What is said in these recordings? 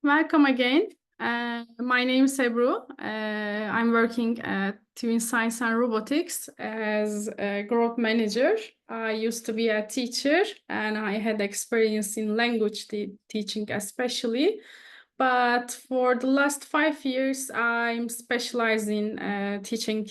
Welcome again. My name is Ebru. I'm working at Twin Science and Robotics as a growth manager. I used to be a teacher and I had experience in language teaching especially. But for the last 5 years, I'm specialized in teaching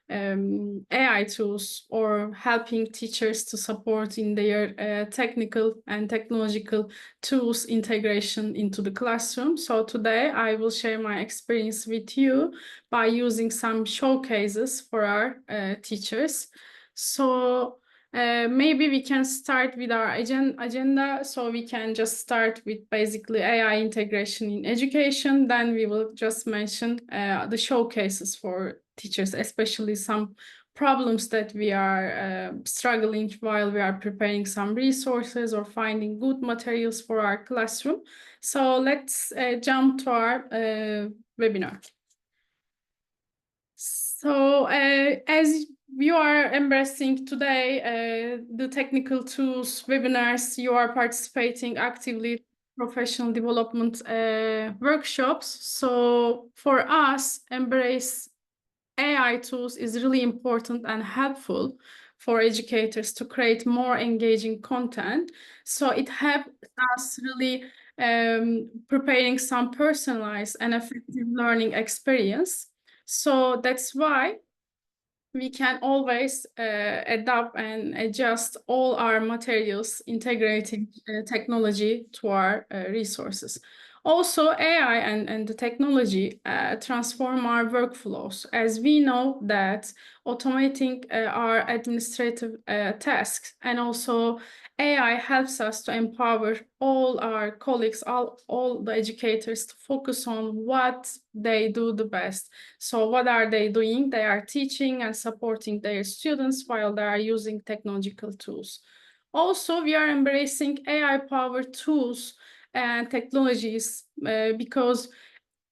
AI tools or helping teachers to support in their technical and technological tools integration into the classroom. So today I will share my experience with you by using some showcases for our teachers. So maybe we can start with our agenda. So we can just start with basically AI integration in education. Then we will just mention the showcases for teachers, especially some problems that we are struggling while we are preparing some resources or finding good materials for our classroom. So let's jump to our webinar. So as you are embracing today the technical tools webinars, you are participating actively professional development workshops. So for us, embrace AI tools is really important and helpful for educators to create more engaging content. So it helps us really preparing some personalized and effective learning experience. So that's why we can always adapt and adjust all our materials, integrating technology to our resources. Also, AI and the technology transform our workflows, as we know that automating our administrative tasks and also AI helps us to empower all our colleagues, all the educators to focus on what they do the best. So what are they doing? They are teaching and supporting their students while they are using technological tools. Also, we are embracing AI-powered tools and technologies because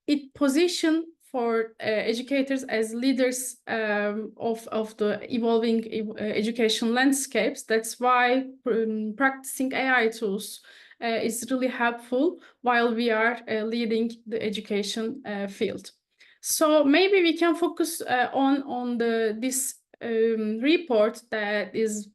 it positions for educators as leaders of the evolving education landscapes. That's why practicing AI tools is really helpful while we are leading the education field. So maybe we can focus on this report that is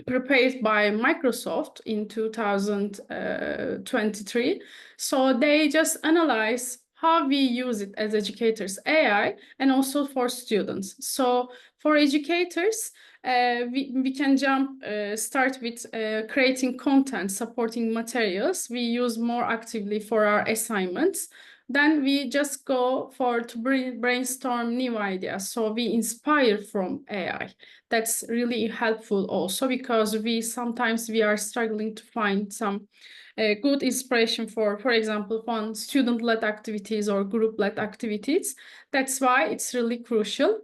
prepared by Microsoft in 2023. So they just analyze how we use it as educators, AI, and also for students. So for educators, we can start with creating content, supporting materials. We use more actively for our assignments. Then we just go to brainstorm new ideas. So we inspire from AI. That's really helpful also because sometimes we are struggling to find some good inspiration for example, on student-led activities or group-led activities. That's why it's really crucial.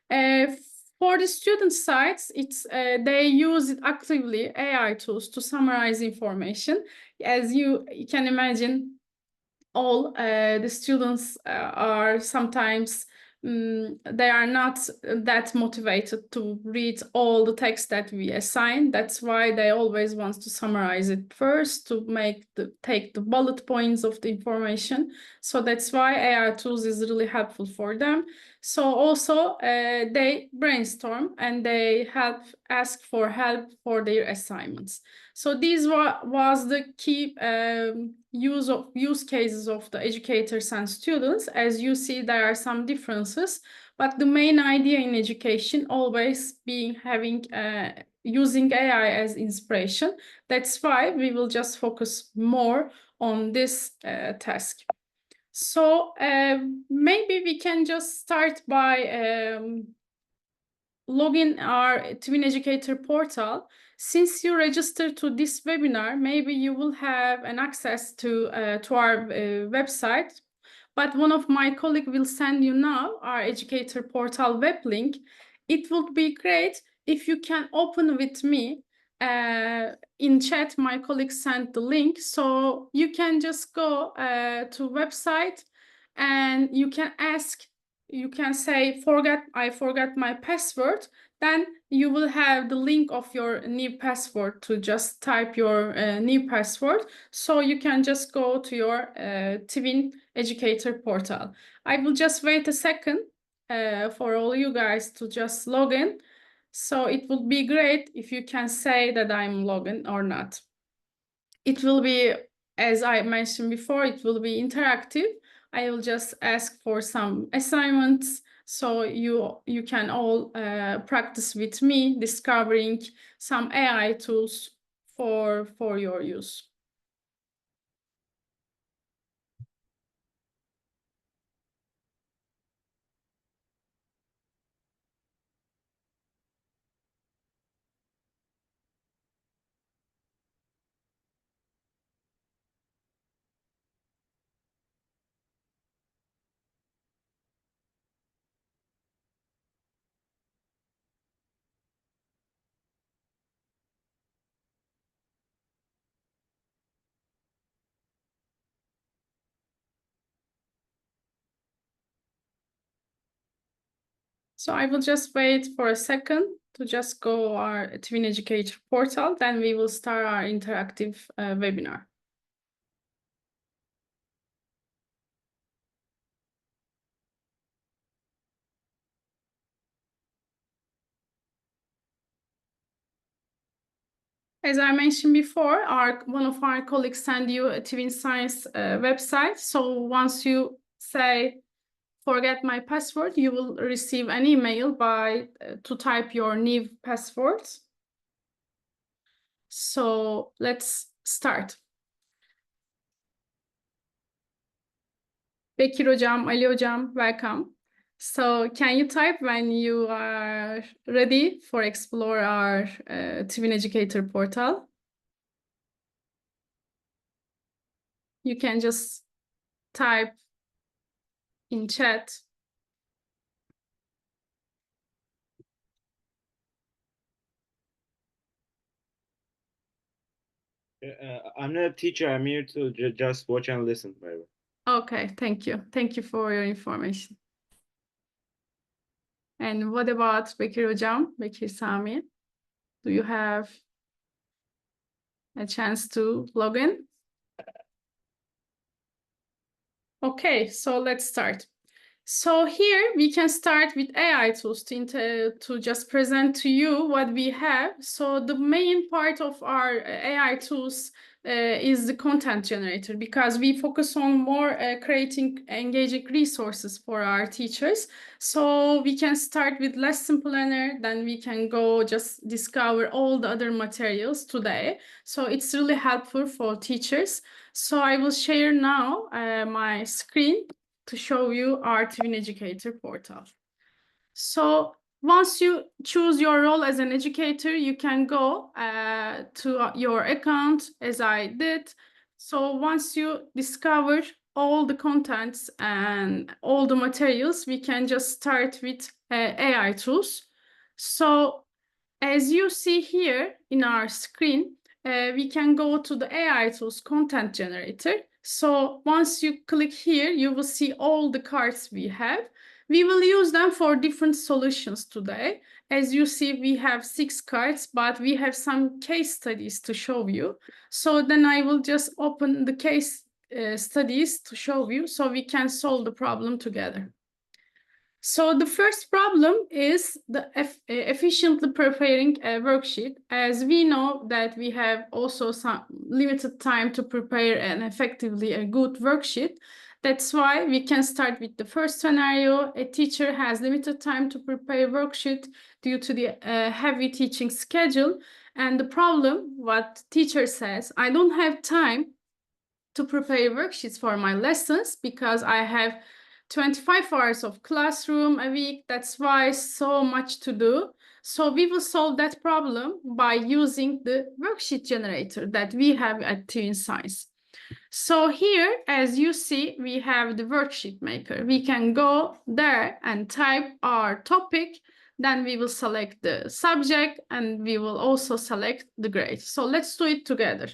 For the student sides, they use it actively, AI tools, to summarize information. As you can imagine, all the students are sometimes they are not that motivated to read all the text that we assign. That's why they always want to summarize it first to take the bullet points of the information. So that's why AI tools is really helpful for them. So also they brainstorm and they ask for help for their assignments. So these was the key use cases of the educators and students. As you see, there are some differences, but the main idea in education always using AI as inspiration. That's why we will just focus more on this task. So maybe we can just start by login our Twin Educator portal. Since you registered to this webinar, maybe you will have an access to our website, but one of my colleagues will send you now our Educator portal web link. It would be great if you can open with me. In chat, my colleague sent the link, so you can just go to website and you can say, I forgot my password. Then you will have the link of your new password to just type your new password. So you can just go to your Twin Educator portal. I will just wait a second for all you guys to just log in. So it would be great if you can say that I'm logged in or not. It will be, as I mentioned before, it will be interactive. I will just ask for some assignments so you can all practice with me discovering some AI tools for your use. So I will just wait for a second to just go our Twin Educator portal, then we will start our interactive webinar. As I mentioned before, one of our colleagues sent you a Twin Science website. So once you say, forget my password, you will receive an email to type your new password. So let's start. Bekir Hocam, Ali Hocam, welcome. So can you type when you are ready for explore our Twin Educator portal? You can just type in chat. I'm not a teacher. I'm here to just watch and listen. Okay, thank you. Thank you for your information. And what about Bekir Hocam, Bekir Sami? Do you have a chance to log in? Okay, so let's start. So here we can start with AI tools to just present to you what we have. So the main part of our AI tools is the content generator, because we focus on more creating engaging resources for our teachers. So we can start with lesson planner, then we can go just discover all the other materials today. So it's really helpful for teachers. So I will share now my screen to show you our Twin Educator portal. So once you choose your role as an educator, you can go to your account as I did. So once you discover all the contents and all the materials, we can just start with AI tools. So as you see here in our screen, we can go to the AI tools content generator. So once you click here, you will see all the cards we have. We will use them for different solutions today. As you see, we have 6 cards, but we have some case studies to show you. So then I will just open the case studies to show you so we can solve the problem together. So the first problem is the efficiently preparing a worksheet. As we know that we have also some limited time to prepare and effectively a good worksheet. That's why we can start with the first scenario. A teacher has limited time to prepare a worksheet due to the heavy teaching schedule. And the problem, what teacher says, I don't have time to prepare worksheets for my lessons because I have 25 hours of classroom a week. That's why so much to do. So we will solve that problem by using the worksheet generator that we have at Twin Science. So here, as you see, we have the worksheet maker. We can go there and type our topic. Then we will select the subject and we will also select the grade. So let's do it together.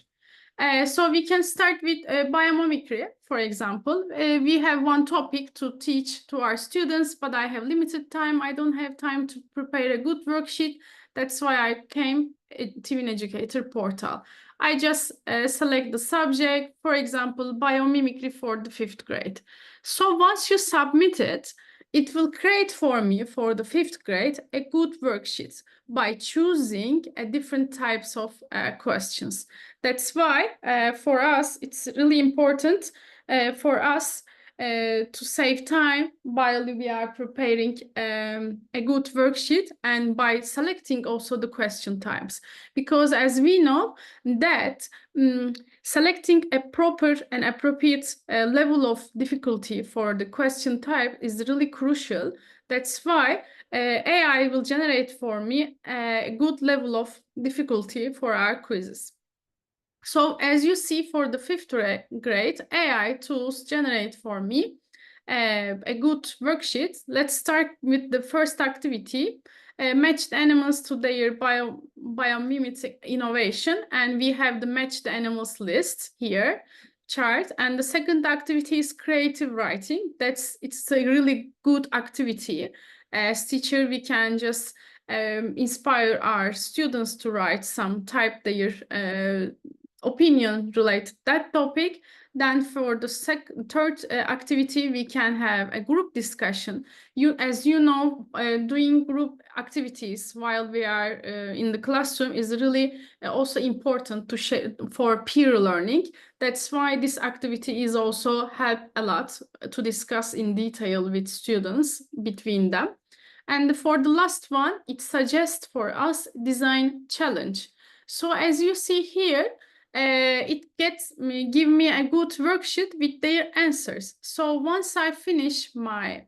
So we can start with biomimicry, for example. We have one topic to teach to our students, but I have limited time. I don't have time to prepare a good worksheet. That's why I came to an educator portal. I just select the subject, for example, biomimicry for the 5th grade. So once you submit it, it will create for me, for the 5th grade, a good worksheet by choosing different types of questions. That's why for us, it's really important for us to save time while we are preparing a good worksheet and by selecting also the question types. Because as we know that selecting a proper and appropriate level of difficulty for the question type is really crucial. That's why AI will generate for me a good level of difficulty for our quizzes. So as you see for the 5th grade, AI tools generate for me a good worksheet. Let's start with the first activity, matched animals to their biomimetic innovation. And we have the matched animals list here, chart. And the second activity is creative writing. It's a really good activity. As teacher, we can just inspire our students to write some type their opinion related to that topic. Then for the third activity, we can have a group discussion. As you know, doing group activities while we are in the classroom is really also important to for peer learning. That's why this activity is also help a lot to discuss in detail with students between them. And for the last one, it suggests for us design challenge. So as you see here, it give me a good worksheet with their answers. So once I finish my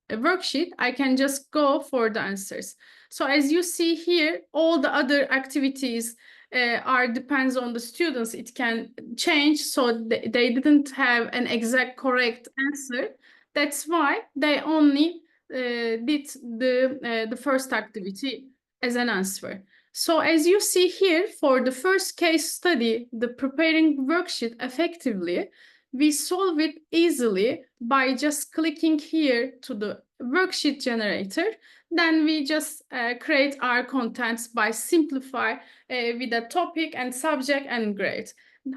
worksheet, I can just go for the answers. So as you see here, all the other activities depends on the students. It can change, so they didn't have an exact correct answer. That's why they only did the first activity as an answer. So as you see here, for the first case study, the preparing worksheet effectively, we solve it easily by just clicking here to the worksheet generator. Then we just create our contents by simplify with a topic and subject and grade.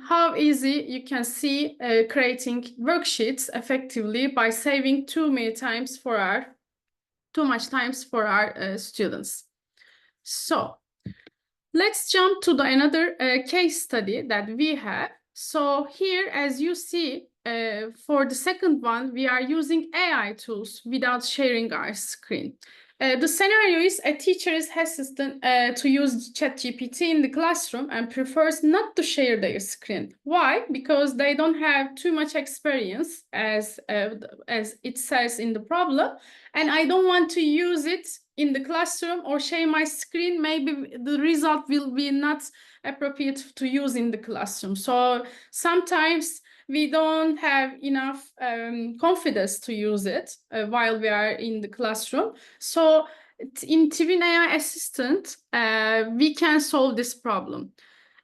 How easy you can see creating worksheets effectively by saving too much times for our students. So let's jump to another case study that we have. So here, as you see, for the second one, we are using AI tools without sharing our screen. The scenario is a teacher is hesitant to use ChatGPT in the classroom and prefers not to share their screen. Why? Because they don't have too much experience, as it says in the problem, and I don't want to use it in the classroom or share my screen. Maybe the result will be not appropriate to use in the classroom. So sometimes we don't have enough confidence to use it while we are in the classroom. So in Twin AI Assistant, we can solve this problem.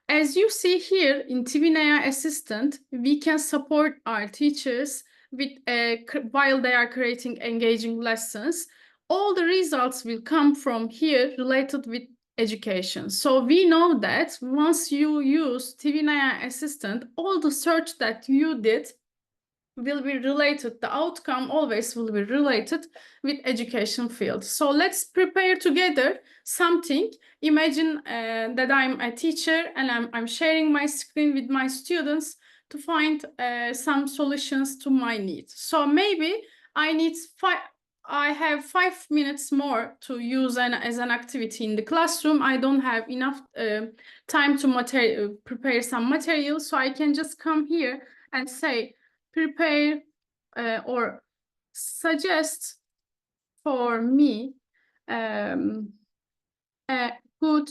As you see here in Twin AI Assistant, we can support our teachers with while they are creating engaging lessons. All the results will come from here related with education. So we know that once you use Twin AI Assistant, all the search that you did will be related, the outcome always will be related with education field. So let's prepare together something. Imagine that I'm a teacher and I'm sharing my screen with my students to find some solutions to my needs. So maybe I have 5 minutes more to use as an activity in the classroom. I don't have enough time to prepare some material, so I can just come here and say, prepare or suggest for me a good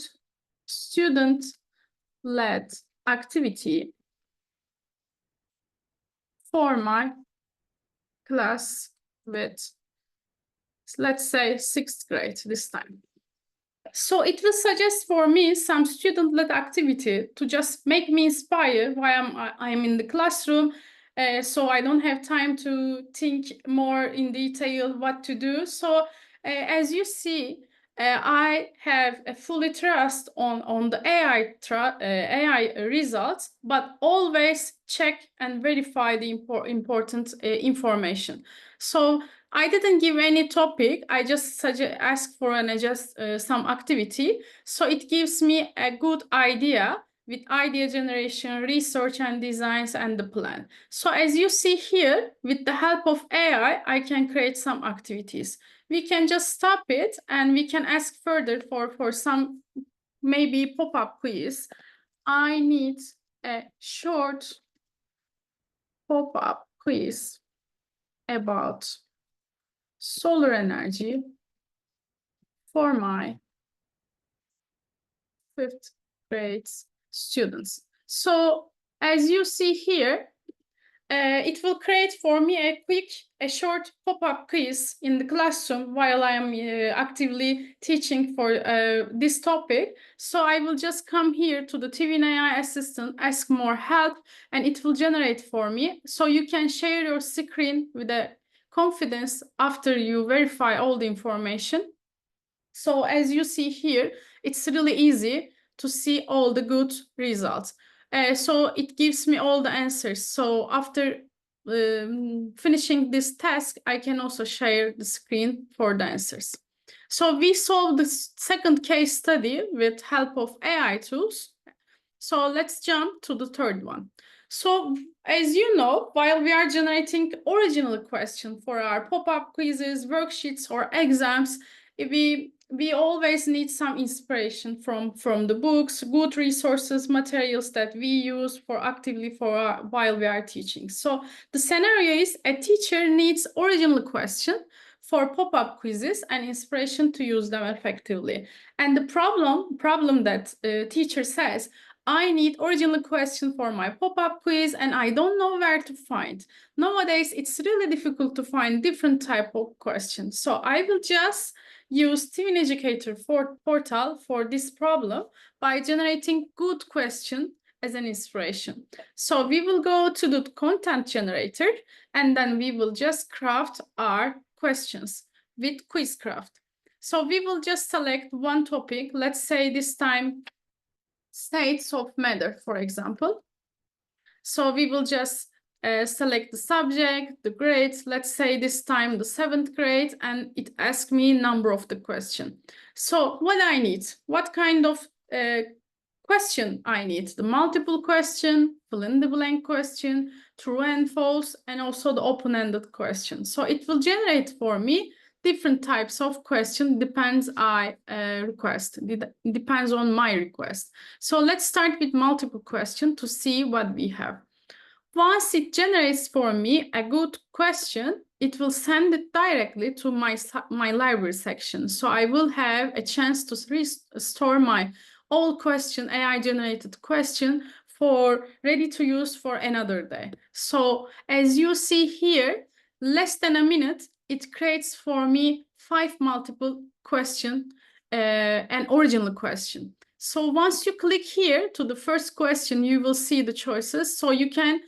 student-led activity for my class with, let's say, 6th grade this time. So it will suggest for me some student-led activity to just make me inspired while I'm in the classroom. So I don't have time to think more in detail what to do. So as you see, I have a fully trust on the AI results, but always check and verify the important information. So I didn't give any topic. I just ask for some activity. So it gives me a good idea with idea generation, research and designs and the plan. So as you see here, with the help of AI, I can create some activities. We can just stop it and we can ask further for some maybe pop-up quiz. I need a short pop-up quiz about solar energy for my fifth grade students. So as you see here, it will create for me a short pop-up quiz in the classroom while I am actively teaching for this topic. So I will just come here to the TVN AI assistant, ask more help, and it will generate for me. So you can share your screen with a confidence after you verify all the information. So as you see here, it's really easy to see all the good results. So it gives me all the answers. So after finishing this task, I can also share the screen for the answers. So we solved the second case study with help of AI tools. So let's jump to the third one. So as you know, while we are generating original questions for our pop-up quizzes, worksheets, or exams, we always need some inspiration from the books, good resources, materials that we use while we are teaching. So the scenario is a teacher needs original question for pop-up quizzes and inspiration to use them effectively. And the problem that teacher says, I need original question for my pop-up quiz and I don't know where to find. Nowadays, it's really difficult to find different type of questions. So I will just use TVN Educator portal for this problem by generating good question as an inspiration. So we will go to the content generator and then we will just craft our questions with QuizCraft. So we will just select one topic. Let's say this time states of matter, for example. So we will just select the subject, the grades, let's say this time the 7th grade, and it asks me number of the question. So what I need, what kind of question I need? The multiple question, fill in the blank question, true and false, and also the open-ended question. So it will generate for me different types of question, depends depends on my request. So let's start with multiple question to see what we have. Once it generates for me a good question, it will send it directly to my library section. So I will have a chance to restore my all question, AI generated question ready to use for another day. So as you see here, less than a minute, it creates for me 5 multiple question, an original question. So once you click here to the first question, you will see the choices. So you can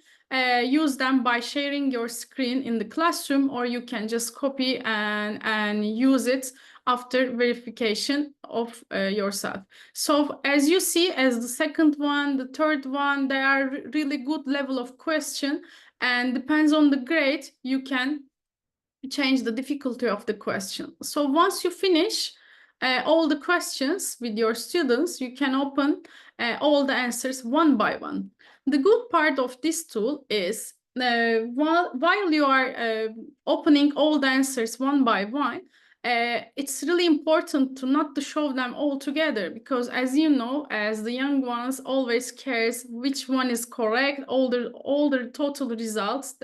use them by sharing your screen in the classroom, or you can just copy and use it after verification of yourself. So as you see, as the second one, the third one, they are really good level of question, and depends on the grade, you can change the difficulty of the question. So once you finish all the questions with your students, you can open all the answers one by one. The good part of this tool is while you are opening all the answers one by one, it's really important to not to show them all together, because as you know, as the young ones always cares which one is correct, all the total results.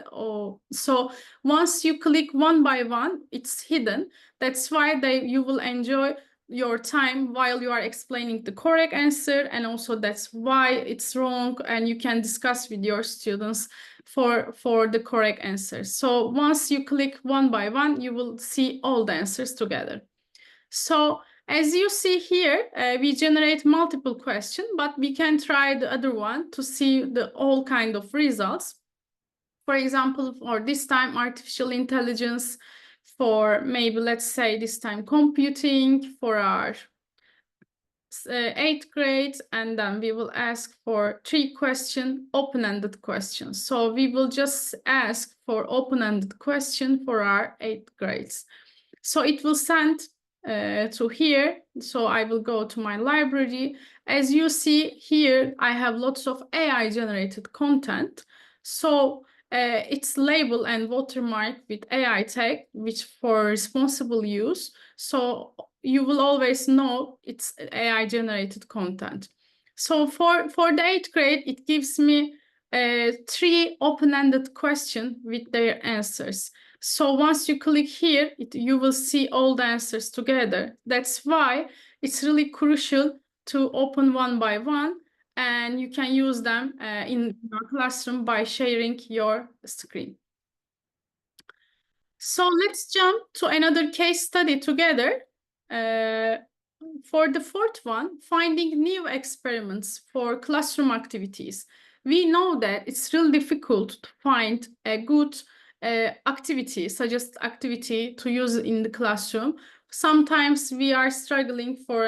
So once you click one by one, it's hidden. That's why you will enjoy your time while you are explaining the correct answer, and also that's why it's wrong, and you can discuss with your students for the correct answer. So once you click one by one, you will see all the answers together. So As you see here, we generate multiple questions, but we can try the other one to see the all kind of results. For example, for this time, artificial intelligence, for maybe, let's say, this time computing for our 8th grade, and then we will ask for 3 question, open-ended questions. So we will just ask for open-ended question for our 8th grades. So it will send to here. So I will go to my library. As you see here, I have lots of AI generated content. So it's labeled and watermarked with AI tag, which for responsible use. So you will always know it's AI generated content. So for the 8th grade, it gives me 3 open-ended questions with their answers. So once you click here, you will see all the answers together. That's why it's really crucial to open one by one, and you can use them in your classroom by sharing your screen. So let's jump to another case study together. For the 4th one, finding new experiments for classroom activities. We know that it's really difficult to find a good activity, suggest activity to use in the classroom. Sometimes we are struggling for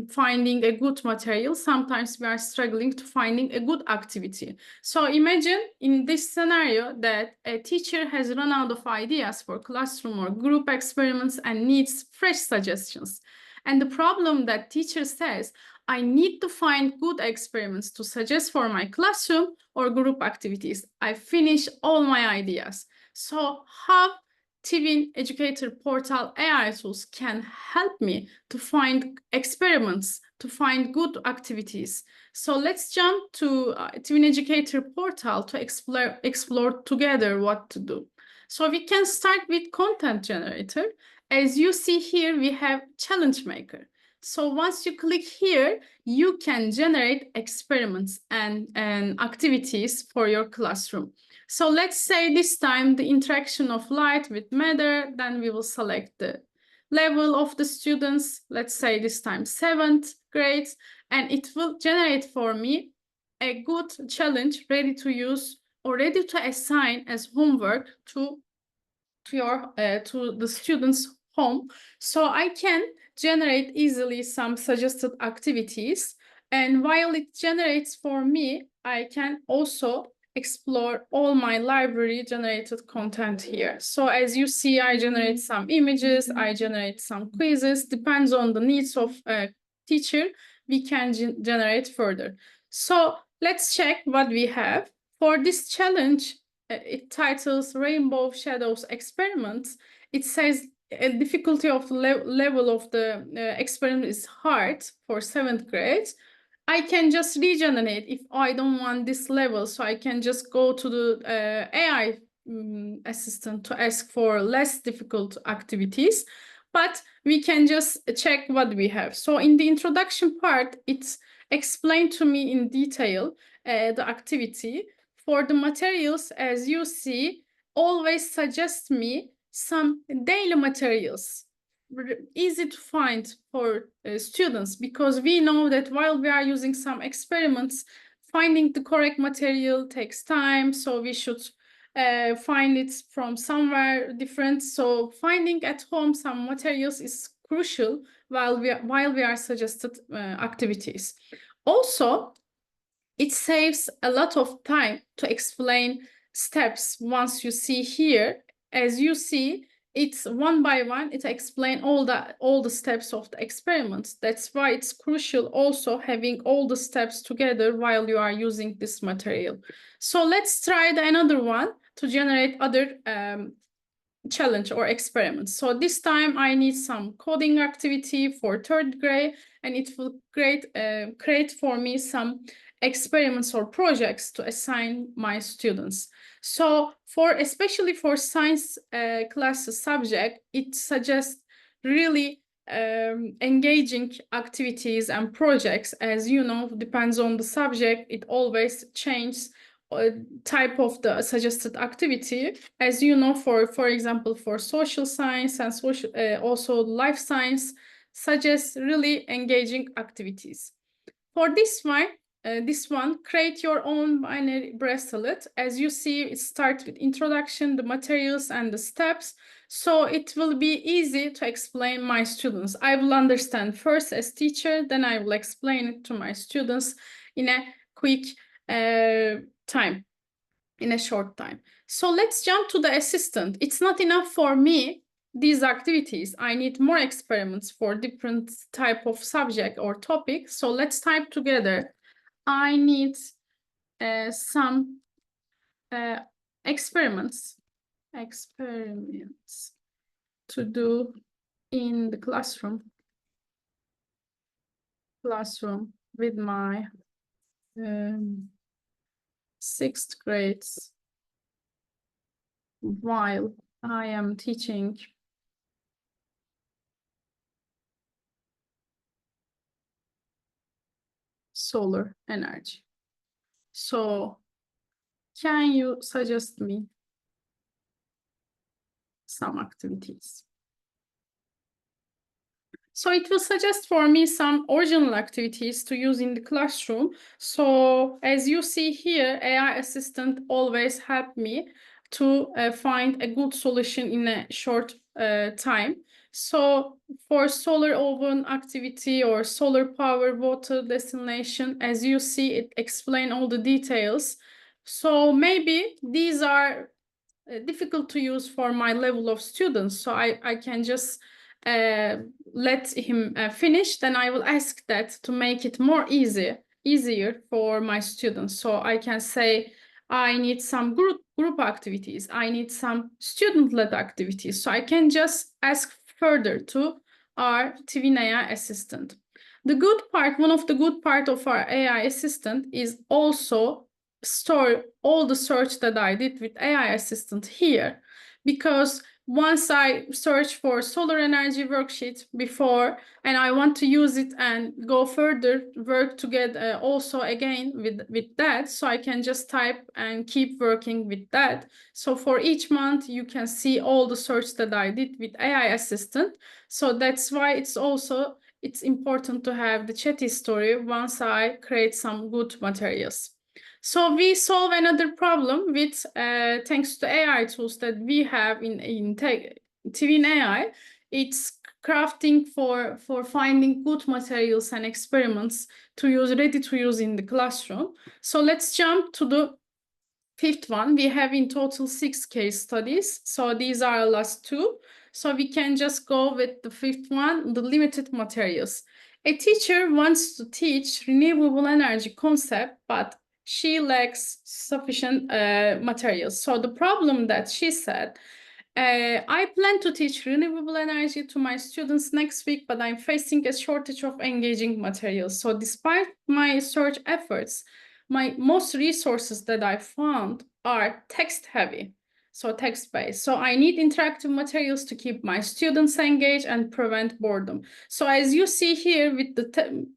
finding a good material. Sometimes we are struggling to finding a good activity. So imagine in this scenario that a teacher has run out of ideas for classroom or group experiments and needs fresh suggestions. And the problem that teacher says, I need to find good experiments to suggest for my classroom or group activities. I finish all my ideas. So how Twin Educator Portal AI tools can help me to find experiments, to find good activities. So let's jump to Twin Educator Portal to explore together what to do. So we can start with content generator. As you see here, we have challenge maker. So once you click here, you can generate experiments and activities for your classroom. So let's say this time the interaction of light with matter, then we will select the level of the students, let's say this time 7th grade, and it will generate for me a good challenge ready to use or ready to assign as homework to the students' home. So I can generate easily some suggested activities. And while it generates for me, I can also explore all my library generated content here. So as you see, I generate some images, I generate some quizzes, depends on the needs of a teacher, we can generate further. So let's check what we have. For this challenge, it titles Rainbow Shadows Experiments. It says a difficulty of level of the experiment is hard for 7th grade. I can just regenerate if I don't want this level. So I can just go to the AI assistant to ask for less difficult activities. But we can just check what we have. So in the introduction part, it's explained to me in detail the activity. For the materials, as you see, always suggest me some daily materials, easy to find for students, because we know that while we are using some experiments, finding the correct material takes time, so we should find it from somewhere different. So finding at home some materials is crucial while we are suggested activities. Also, it saves a lot of time to explain steps. Once you see here, as you see, it's one by one, it explains all the steps of the experiment. That's why it's crucial also having all the steps together while you are using this material. So let's try another one to generate other challenge or experiment. So this time I need some coding activity for 3rd grade, and it will create for me some experiments or projects to assign my students. So especially for science classes subject, it suggests really engaging activities and projects. As you know, depends on the subject, it always changes type of the suggested activity. As you know, for example, for social science and social also life science, suggest really engaging activities. For this one, create your own binary bracelet. As you see, it starts with introduction, the materials, and the steps. So it will be easy to explain my students. I will understand first as teacher, then I will explain it to my students in a quick time, in a short time. So let's jump to the assistant. It's not enough for me, these activities. I need more experiments for different type of subject or topic. So let's type together. I need some experiments to do in the classroom with my 6th grades while I am teaching solar energy. So can you suggest me some activities? So it will suggest for me some original activities to use in the classroom. So as you see here, AI assistant always help me to find a good solution in a short time. So for solar oven activity or solar power water desalination, as you see, it explain all the details. So maybe these are difficult to use for my level of students. So I can just let him finish, then I will ask that to make it easier for my students. So I can say, I need some group activities. I need some student-led activities. So I can just ask further to our Twin AI assistant. One of the good part of our AI assistant is also store all the search that I did with AI assistant here, because once I search for solar energy worksheet before and I want to use it and go further work to get also again with that, so I can just type and keep working with that. So for each month you can see all the search that I did with AI assistant. So that's why it's important to have the chat history once I create some good materials. So we solve another problem with thanks to AI tools that we have in Twin AI. It's crafting for finding good materials and experiments to use, ready to use in the classroom. So let's jump to the 5th one. We have in total 6 case studies. So these are our last 2. So we can just go with the 5th one, the limited materials. A teacher wants to teach renewable energy concept, but she lacks sufficient materials. So the problem that she said, I plan to teach renewable energy to my students next week, but I'm facing a shortage of engaging materials. So despite my search efforts, my most resources that I found are text heavy, so text-based. So I need interactive materials to keep my students engaged and prevent boredom. So as you see here, with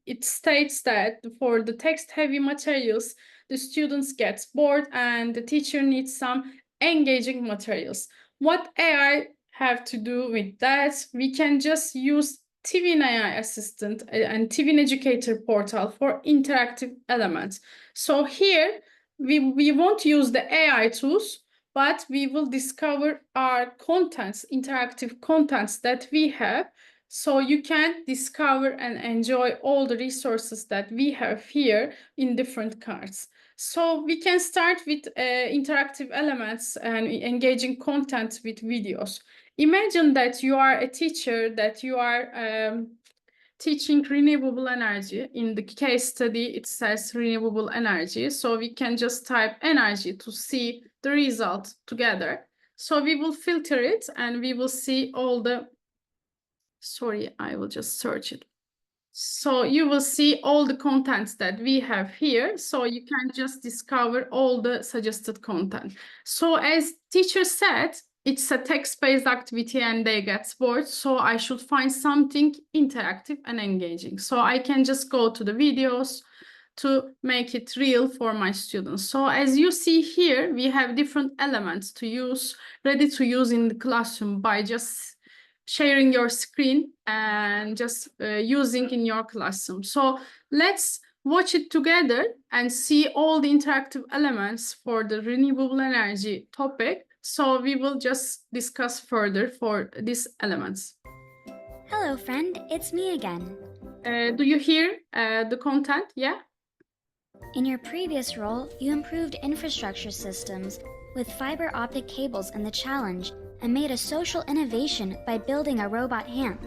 it states that for the text-heavy materials, the students get bored and the teacher needs some engaging materials. What AI have to do with that? We can just use Twin AI Assistant and Twin Educator portal for interactive elements. So here, we won't use the AI tools, but we will discover our contents, interactive contents that we have. So you can discover and enjoy all the resources that we have here in different cards. So we can start with interactive elements and engaging content with videos. Imagine that you are a teacher, that you are teaching renewable energy. In the case study, it says renewable energy. So we can just type energy to see the result together. So we will filter it and we will see all the, sorry, I will just search it. So you will see all the contents that we have here. So you can just discover all the suggested content. So as teacher said, it's a text-based activity and they get bored. So I should find something interactive and engaging. So I can just go to the videos to make it real for my students. So as you see here, we have different elements to use, ready to use in the classroom by just sharing your screen and just using in your classroom. So let's watch it together and see all the interactive elements for the renewable energy topic. So we will just discuss further for these elements. Hello, friend. It's me again. Do you hear the content? Yeah? In your previous role, you improved infrastructure systems with fiber optic cables in the challenge and made a social innovation by building a robot hand.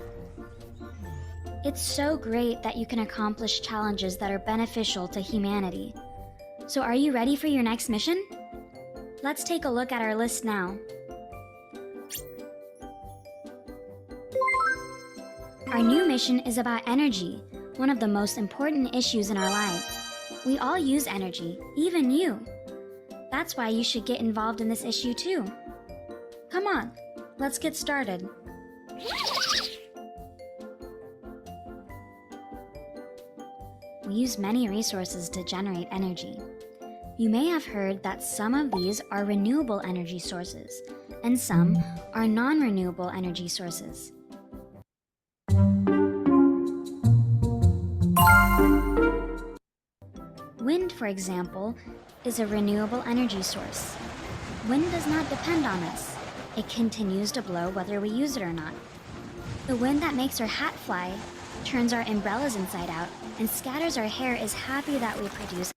It's so great that you can accomplish challenges that are beneficial to humanity. So are you ready for your next mission? Let's take a look at our list now. Our new mission is about energy, one of the most important issues in our lives. We all use energy, even you. That's why you should get involved in this issue too. Come on, let's get started. We use many resources to generate energy. You may have heard that some of these are renewable energy sources, and some are non-renewable energy sources. Wind, for example, is a renewable energy source. Wind does not depend on us. It continues to blow whether we use it or not. The wind that makes our hat fly, turns our umbrellas inside out, and scatters our hair is happy that we produce.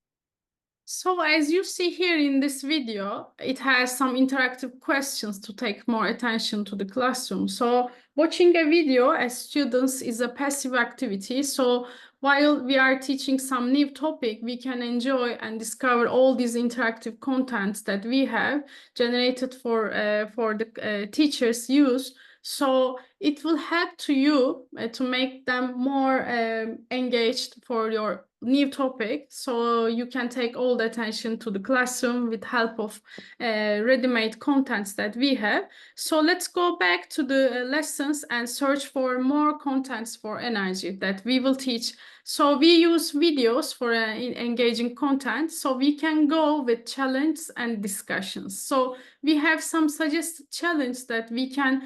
So as you see here in this video, it has some interactive questions to take more attention to the classroom. So watching a video as students is a passive activity. So while we are teaching some new topic, we can enjoy and discover all these interactive contents that we have generated for the teachers' use. So it will help to you to make them more engaged for your new topic. So you can take all the attention to the classroom with help of ready-made contents that we have. So let's go back to the lessons and search for more contents for energy that we will teach. So we use videos for engaging content. So we can go with challenges and discussions. So we have some suggested challenges that we can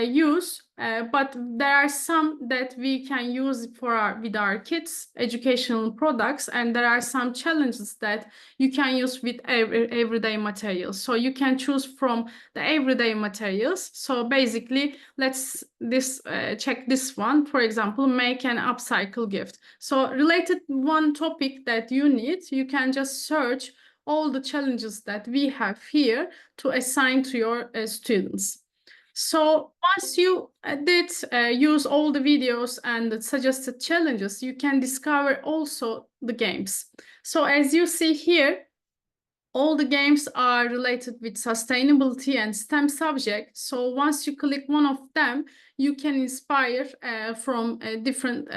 use, but there are some that we can use with our kids' educational products, and there are some challenges that you can use with everyday materials. So you can choose from the everyday materials. So basically, let's check this one. For example, make an upcycle gift. So related one topic that you need, you can just search all the challenges that we have here to assign to your students. So once you did use all the videos and the suggested challenges, you can discover also the games. So as you see here, all the games are related with sustainability and STEM subjects. So once you click one of them, you can inspire from different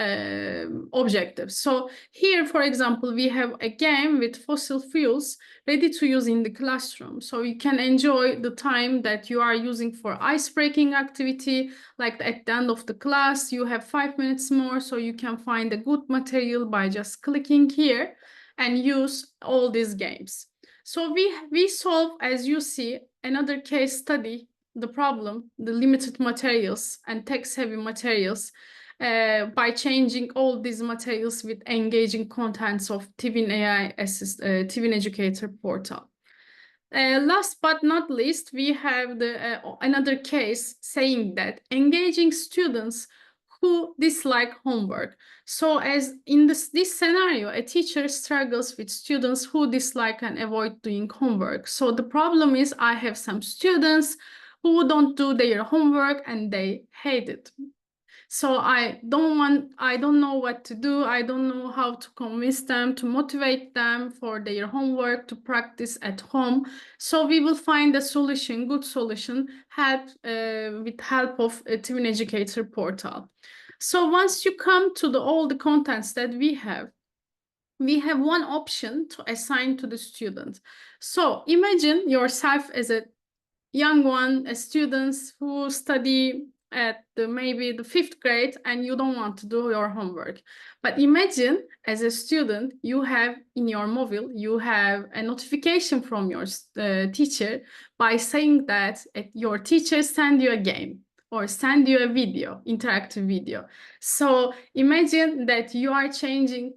objectives. So here, for example, we have a game with fossil fuels ready to use in the classroom. So you can enjoy the time that you are using for ice-breaking activity. Like at the end of the class, you have 5 minutes more, so you can find a good material by just clicking here and use all these games. So we solve, as you see, another case study, the problem, the limited materials and text-heavy materials by changing all these materials with engaging contents of Twin AI Twin Educator portal. Last but not least, we have another case saying that engaging students who dislike homework. So as in this scenario, a teacher struggles with students who dislike and avoid doing homework. So the problem is I have some students who don't do their homework and they hate it. So I don't know what to do. I don't know how to convince them, to motivate them for their homework, to practice at home. So we will find a solution, good solution, with help of a Twin Educator portal. So once you come to all the contents that we have one option to assign to the student. So imagine yourself as a young one, a students who study at maybe the 5th grade and you don't want to do your homework. But imagine as a student, you have in your mobile, you have a notification from your teacher by saying that your teacher send you a game. or send you a video, interactive video. So imagine that you are changing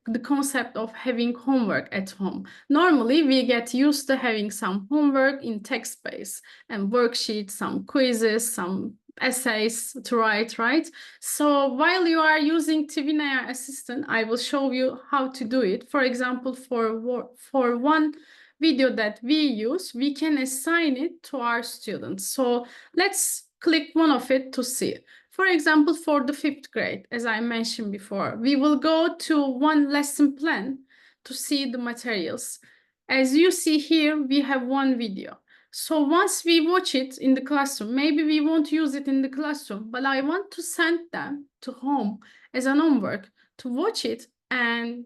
the concept of having homework at home. Normally, we get used to having some homework in text-based and worksheets, some quizzes, some essays to write, right? So while you are using Twin AI Assistant, I will show you how to do it. For example, for one video that we use, we can assign it to our students. So let's click one of it to see. For example, for the 5th grade, as I mentioned before, we will go to one lesson plan to see the materials. As you see here, we have one video. So once we watch it in the classroom, maybe we won't use it in the classroom, but I want to send them to home as an homework to watch it and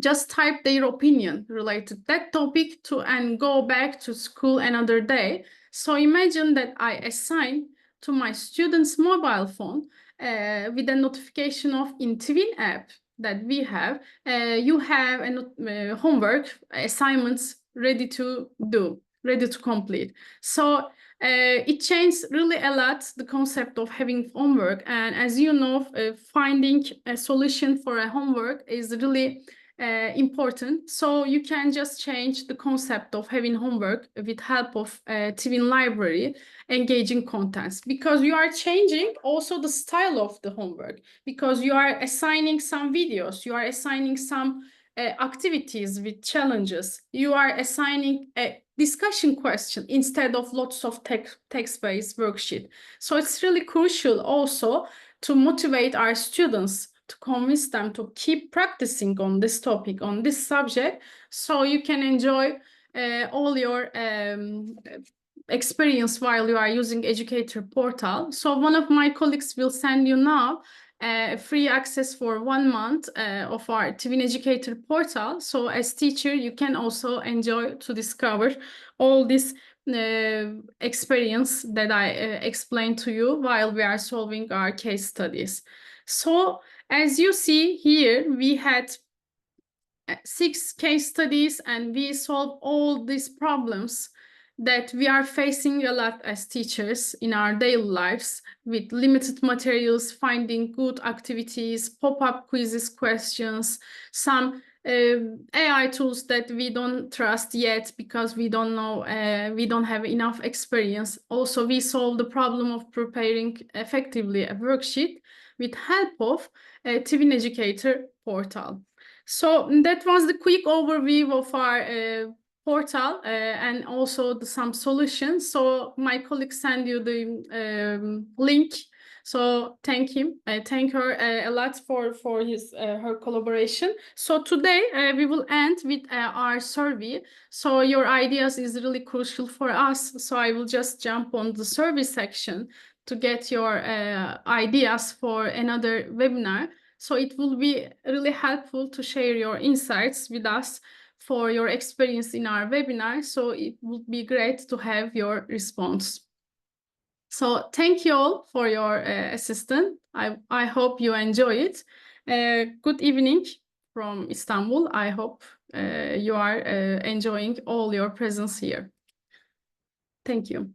just type their opinion related to that topic and go back to school another day. So imagine that I assign to my student's mobile phone with a notification of in Twin app that we have, you have a homework assignments ready to do, ready to complete. So it changed really a lot the concept of having homework. And as you know, finding a solution for a homework is really important. So you can just change the concept of having homework with help of Twin library, engaging contents, because you are changing also the style of the homework, because you are assigning some videos, you are assigning some activities with challenges, you are assigning a discussion question instead of lots of text-based worksheet. So it's really crucial also to motivate our students, to convince them to keep practicing on this topic, on this subject, so you can enjoy all your experience while you are using Educator Portal. So one of my colleagues will send you now free access for 1 month of our Twin Educator Portal. So as teacher, you can also enjoy to discover all this experience that I explained to you while we are solving our case studies. So as you see here, we had 6 case studies and we solved all these problems that we are facing a lot as teachers in our daily lives, with limited materials, finding good activities, pop-up quizzes, questions, some AI tools that we don't trust yet because we don't know, we don't have enough experience. Also, we solved the problem of preparing effectively a worksheet with help of a Twin Educator Portal. So that was the quick overview of our portal and also some solutions. So my colleague sent you the link. So thank him. I thank her a lot for her collaboration. So today we will end with our survey. So your ideas is really crucial for us. So I will just jump on the survey section to get your ideas for another webinar. So it will be really helpful to share your insights with us for your experience in our webinar. So it would be great to have your response. So thank you all for your assistance. I hope you enjoy it. Good evening from Istanbul. I hope you are enjoying all your presence here. Thank you.